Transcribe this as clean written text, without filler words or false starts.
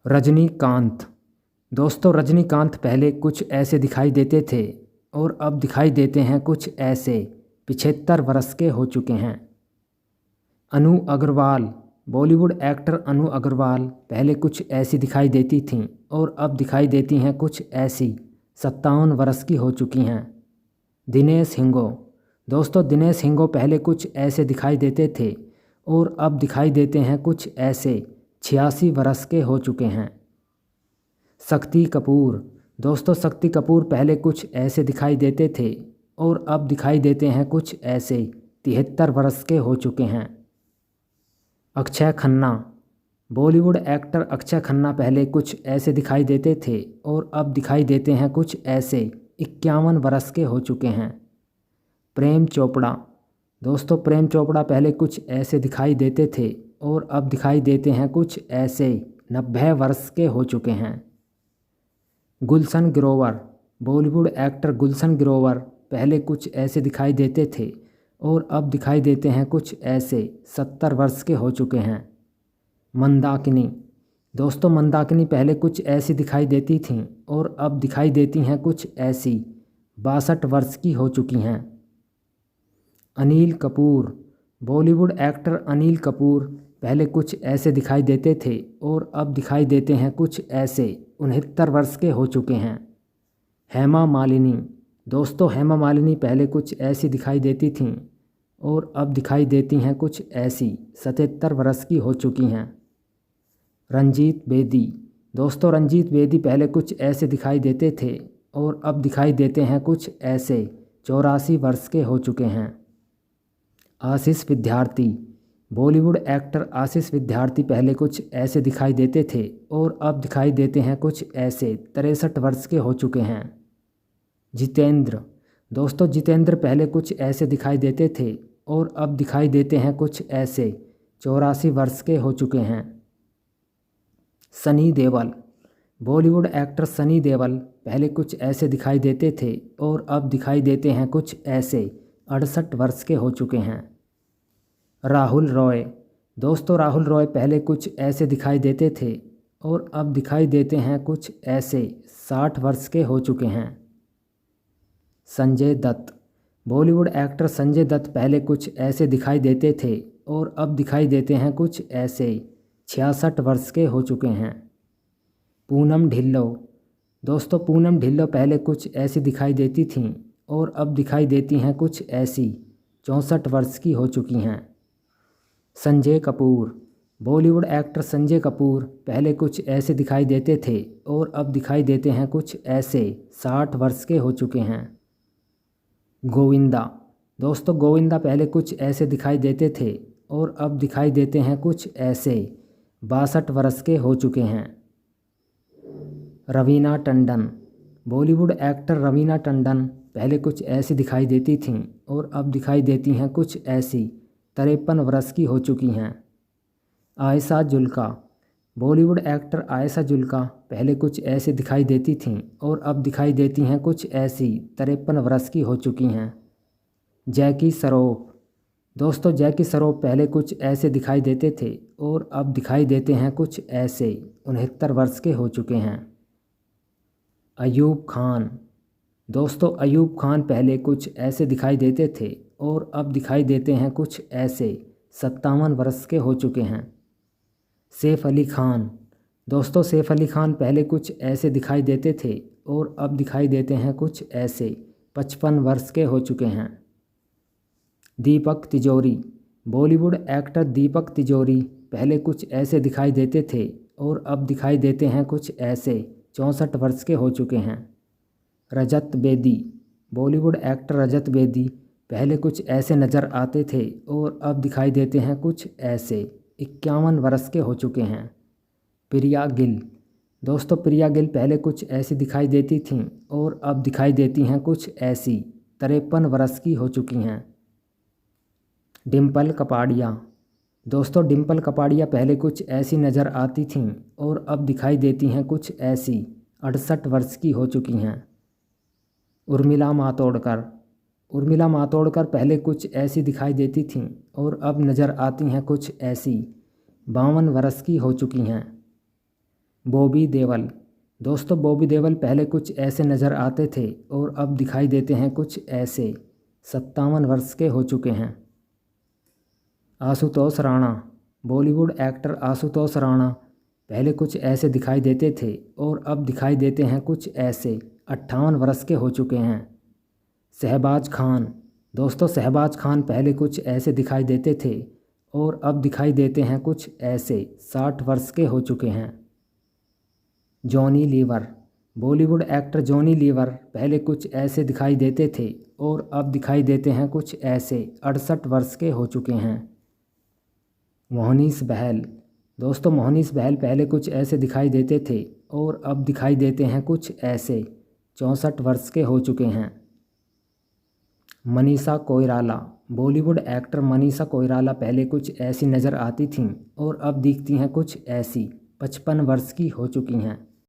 रजनीकांत। दोस्तों रजनीकांत पहले कुछ ऐसे दिखाई देते थे और अब दिखाई देते हैं कुछ ऐसे। 75 वर्ष के हो चुके हैं। अनु अग्रवाल। बॉलीवुड एक्टर अनु अग्रवाल पहले कुछ ऐसी दिखाई देती थीं और अब दिखाई देती हैं कुछ ऐसी। 57 वर्ष की हो चुकी हैं। दिनेश हिंगो। दोस्तों दिनेश हिंगो पहले कुछ ऐसे दिखाई देते थे और अब दिखाई देते हैं कुछ ऐसे। 86 वर्ष के हो चुके हैं। शक्ति कपूर। दोस्तों शक्ति कपूर पहले कुछ ऐसे दिखाई देते थे और अब दिखाई देते हैं कुछ ऐसे। 73 वर्ष के हो चुके हैं। अक्षय खन्ना। बॉलीवुड एक्टर अक्षय खन्ना पहले कुछ ऐसे दिखाई देते थे और अब दिखाई देते हैं कुछ ऐसे। 51 वर्ष के हो चुके हैं। प्रेम चोपड़ा। दोस्तों प्रेम चोपड़ा पहले कुछ ऐसे दिखाई देते थे और अब दिखाई देते हैं कुछ ऐसे। 90 वर्ष के हो चुके हैं। गुलशन ग्रोवर। बॉलीवुड एक्टर गुलशन ग्रोवर पहले कुछ ऐसे दिखाई देते थे और अब दिखाई देते हैं कुछ ऐसे। 70 वर्ष के हो चुके हैं। मंदाकिनी। दोस्तों मंदाकिनी पहले कुछ ऐसी दिखाई देती थीं और अब दिखाई देती हैं कुछ ऐसी। 62 वर्ष की हो चुकी हैं। अनिल कपूर। बॉलीवुड एक्टर अनिल कपूर पहले कुछ ऐसे दिखाई देते थे और अब दिखाई देते हैं कुछ ऐसे। 69 वर्ष के हो चुके हैं। हेमा मालिनी। दोस्तों हेमा मालिनी पहले कुछ ऐसी दिखाई देती थीं और अब दिखाई देती हैं कुछ ऐसी। 77 वर्ष की हो चुकी हैं। रंजीत बेदी। दोस्तों रंजीत बेदी पहले कुछ ऐसे दिखाई देते थे और अब दिखाई देते हैं कुछ ऐसे। 84 वर्ष के हो चुके हैं। आशीष विद्यार्थी। बॉलीवुड एक्टर आशीष विद्यार्थी पहले कुछ ऐसे दिखाई देते थे और अब दिखाई देते हैं कुछ ऐसे। 63 वर्ष के हो चुके हैं। जितेंद्र। दोस्तों जितेंद्र पहले कुछ ऐसे दिखाई देते थे और अब दिखाई देते हैं कुछ ऐसे। 84 वर्ष के हो चुके हैं। सनी देओल। बॉलीवुड एक्टर सनी देओल पहले कुछ ऐसे दिखाई देते थे और अब दिखाई देते हैं कुछ ऐसे। 68 वर्ष के हो चुके हैं। राहुल रॉय। दोस्तों राहुल रॉय पहले कुछ ऐसे दिखाई देते थे और अब दिखाई देते हैं कुछ ऐसे। 60 वर्ष के हो चुके हैं। संजय दत्त। बॉलीवुड एक्टर संजय दत्त पहले कुछ ऐसे दिखाई देते थे और अब दिखाई देते हैं कुछ ऐसे। 66 वर्ष के हो चुके हैं। पूनम ढिल्लो। दोस्तों पूनम ढिल्लो पहले कुछ ऐसी दिखाई देती थीं और अब दिखाई देती हैं कुछ ऐसी। 64 वर्ष की हो चुकी हैं। संजय कपूर। बॉलीवुड एक्टर संजय कपूर पहले कुछ ऐसे दिखाई देते थे और अब दिखाई देते हैं कुछ ऐसे। 60 वर्ष के हो चुके हैं। गोविंदा। दोस्तों गोविंदा पहले कुछ ऐसे दिखाई देते थे और अब दिखाई देते हैं कुछ ऐसे। 62 वर्ष के हो चुके हैं। रवीना टंडन। बॉलीवुड एक्टर रवीना टंडन पहले कुछ ऐसी दिखाई देती थीं और अब दिखाई देती हैं कुछ ऐसी। 53 वर्ष की हो चुकी हैं। आयशा जुल्का। बॉलीवुड एक्टर आयशा जुल्का पहले कुछ ऐसे दिखाई देती थीं और अब दिखाई देती हैं कुछ ऐसी। 53 वर्ष की हो चुकी हैं। जैकी श्रॉफ। दोस्तों जैकी श्रॉफ पहले कुछ ऐसे दिखाई देते थे और अब दिखाई देते हैं कुछ ऐसे। 69 वर्ष के हो चुके हैं। अयूब खान। दोस्तों अयूब खान पहले कुछ ऐसे दिखाई देते थे और अब दिखाई देते हैं कुछ ऐसे। 57 वर्ष के हो चुके हैं। सैफ अली खान। दोस्तों सैफ अली खान पहले कुछ ऐसे दिखाई देते थे और अब दिखाई देते हैं कुछ ऐसे। 55 वर्ष के हो चुके हैं। दीपक तिजोरी। बॉलीवुड एक्टर दीपक तिजोरी पहले कुछ ऐसे दिखाई देते थे और अब दिखाई देते हैं कुछ ऐसे। 64 वर्ष के हो चुके हैं। रजत बेदी। बॉलीवुड एक्टर रजत बेदी पहले कुछ ऐसे नज़र आते थे और अब दिखाई देते हैं कुछ ऐसे। 51 वर्ष के हो चुके हैं। प्रिया गिल। दोस्तों प्रिया गिल पहले कुछ ऐसी दिखाई देती थीं और अब दिखाई देती हैं कुछ ऐसी। 53 वर्ष की हो चुकी हैं। डिम्पल कपाड़िया। दोस्तों डिम्पल कपाड़िया पहले कुछ ऐसी नज़र आती थीं और अब दिखाई देती हैं कुछ ऐसी। 68 वर्ष की हो चुकी हैं। उर्मिला मातोड़कर। उर्मिला मातोड़कर पहले कुछ ऐसी दिखाई देती थीं और अब नज़र आती हैं कुछ ऐसी। 52 वर्ष की हो चुकी हैं। बॉबी देओल। दोस्तों बॉबी देओल पहले कुछ ऐसे नज़र आते थे और अब दिखाई देते हैं कुछ ऐसे। 57 वर्ष के हो चुके हैं। आशुतोष राणा। बॉलीवुड एक्टर आशुतोष राणा पहले कुछ ऐसे दिखाई देते थे और अब दिखाई देते हैं कुछ ऐसे। 58 वर्ष के हो चुके हैं। शहबाज खान। दोस्तों शहबाज खान पहले कुछ ऐसे दिखाई देते थे और अब दिखाई देते हैं कुछ ऐसे। 60 वर्ष के हो चुके हैं। जॉनी लीवर। बॉलीवुड एक्टर जॉनी लीवर पहले कुछ ऐसे दिखाई देते थे और अब दिखाई देते हैं कुछ ऐसे। 68 वर्ष के हो चुके हैं। मोहनीश बहल। दोस्तों मोहनीश बहल पहले कुछ ऐसे दिखाई देते थे और अब दिखाई देते हैं कुछ ऐसे। 64 वर्ष के हो चुके हैं। मनीषा कोइराला। बॉलीवुड एक्टर मनीषा कोइराला पहले कुछ ऐसी नज़र आती थीं और अब दिखती हैं कुछ ऐसी। 55 वर्ष की हो चुकी हैं।